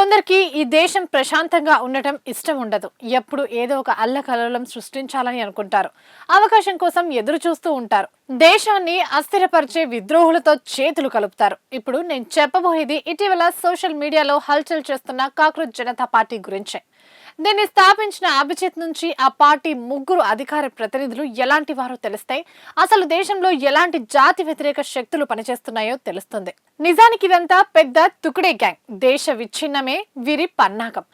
కొందరికి ఈ దేశం ప్రశాంతంగా ఉండటం ఇష్టం ఉండదు. ఎప్పుడు ఏదో ఒక అల్లకల్లోలం సృష్టించాలని అనుకుంటారు. అవకాశం కోసం ఎదురు చూస్తూ ఉంటారు. దేశాన్ని అస్థిరపరిచే విద్రోహులతో చేతులు కలుపుతారు. ఇప్పుడు నేను చెప్పబోయేది ఇటీవల సోషల్ మీడియాలో హల్చల్ చేస్తున్న కాక్రోచ్ జనతా పార్టీ గురించే. దీన్ని స్థాపించిన అభిజిత్ నుంచి ఆ పార్టీ ముగ్గురు అధికార ప్రతినిధులు ఎలాంటి వారో తెలిస్తే అసలు దేశంలో ఎలాంటి జాతి వ్యతిరేక శక్తులు పనిచేస్తున్నాయో తెలుస్తుంది. నిజానికి ఇదంతా పెద్ద తుకుడే గ్యాంగ్. దేశ విచ్ఛిన్నమే వీరి పన్నాగం.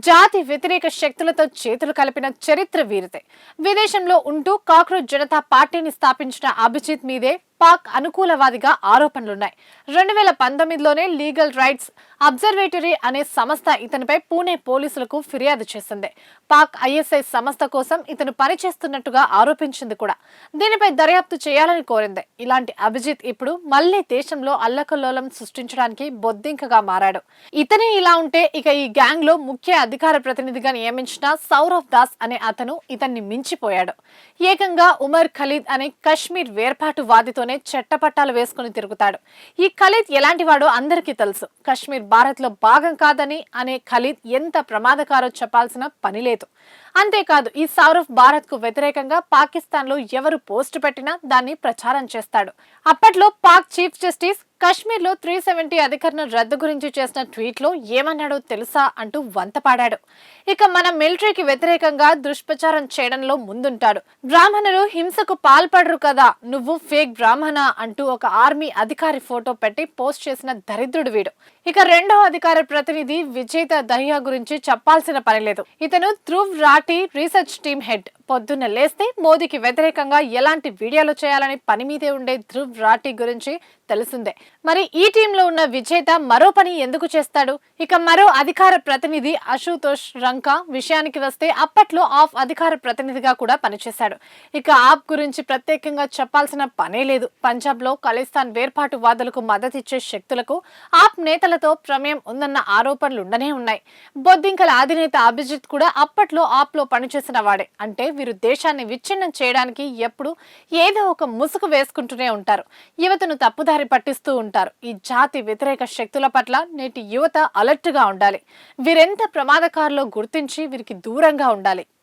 జాతి వ్యతిరేక శక్తులతో చేతులు కలిపిన చరిత్ర వీరిదే. విదేశంలో ఉంటూ కాక్రోచ్ జనతా పార్టీని స్థాపించిన అభిజిత్ మీదే పాక్ అనుకూలవాదిగా ఆరోపణలున్నాయి. 2019లోనే లీగల్ రైట్స్ అబ్జర్వేటరీ అనే సంస్థ ఇతనిపై పూణే పోలీసులకు ఫిర్యాదు చేసింది. పాక్ ఐఎస్ఐ సంస్థ కోసం ఇతను పనిచేస్తున్నట్టుగా ఆరోపించింది కూడా. దీనిపై దర్యాప్తు చేయాలని కోరింది. ఇలాంటి అభిజిత్ ఇప్పుడు మళ్లీ దేశంలో అల్లకల్లోలం సృష్టించడానికి బొద్దింకగా మారాడు. ఇతనే ఇలా ఉంటే ఇక ఈ గ్యాంగ్ లో ముఖ్య అధికార ప్రతినిధిగా నియమించిన సౌరవ్ దాస్ అనే అతను ఇతన్ని మించిపోయాడు. ఏకంగా ఉమర్ ఖలీద్ అనే కశ్మీర్ వేర్పాటు వాదితో చట్టపట్టాలు వేసుకుని తిరుగుతాడు. ఈ ఖలీద్ ఎలాంటి వాడో అందరికీ తెలుసు. కశ్మీర్ భారత్ లో భాగం కాదని అనే ఖలీద్ ఎంత ప్రమాదకారో చెప్పాల్సిన పని లేదు. అంతేకాదు ఈ సౌరవ్ భారత్ కు వ్యతిరేకంగా పాకిస్తాన్ లో ఎవరు పోస్టు పెట్టినా దాన్ని ప్రచారం చేస్తాడు. అప్పట్లో పాక్ చీఫ్ జస్టిస్ కశ్మీర్ లో 370 అధికరణ రద్దు గురించి చేసిన ట్వీట్ లో ఏమన్నాడో తెలుసా అంటూ వంతపాడాడు. ఇక మన మిలిటరీకి వ్యతిరేకంగా దుష్ప్రచారం చేయడంలో ముందుంటాడు. బ్రాహ్మణులు హింసకు పాల్పడరు కదా, నువ్వు ఫేక్ బ్రాహ్మణ అంటూ ఒక ఆర్మీ అధికారి ఫోటో పెట్టి పోస్ట్ చేసిన దరిద్రుడు వీడు. ఇక రెండో అధికార ప్రతినిధి విజేత దహియా గురించి చెప్పాల్సిన పని లేదు. ఇతను Dhruv Rathee research team head. పొద్దున్న లేస్తే మోదీకి వ్యతిరేకంగా ఎలాంటి వీడియోలు చేయాలని పని మీదే ఉండే ధ్రువ్ రాఠీ గురించి తెలిసిందే. మరి ఈ టీంలో ఉన్న విజేత మరో పని ఎందుకు చేస్తాడు? ఇక మరో అధికార ప్రతినిధి అశుతోష్ రంకా విషయానికి వస్తే అప్పట్లో ఆఫ్ అధికార ప్రతినిధిగా కూడా పనిచేశాడు. ఇక ఆప్ గురించి ప్రత్యేకంగా చెప్పాల్సిన పనే లేదు. పంజాబ్ లో ఖలిస్తాన్ వేర్పాటు వాదులకు మద్దతిచ్చే శక్తులకు ఆప్ నేతలతో ప్రమేయం ఉందన్న ఆరోపణలుండనే ఉన్నాయి. బొద్దింకల అధినేత అభిజిత్ కూడా అప్పట్లో ఆప్ లో పనిచేసిన వాడే. అంటే వీరు దేశాన్ని విచ్ఛిన్నం చేయడానికి ఎప్పుడు ఏదో ఒక ముసుగు వేసుకుంటూనే ఉంటారు. యువతను తప్పుదారి పట్టిస్తూ ఉంటారు. ఈ జాతి వ్యతిరేక శక్తుల పట్ల నేటి యువత అలర్ట్ గా ఉండాలి. వీరెంత ప్రమాదకారులో గుర్తించి వీరికి దూరంగా ఉండాలి.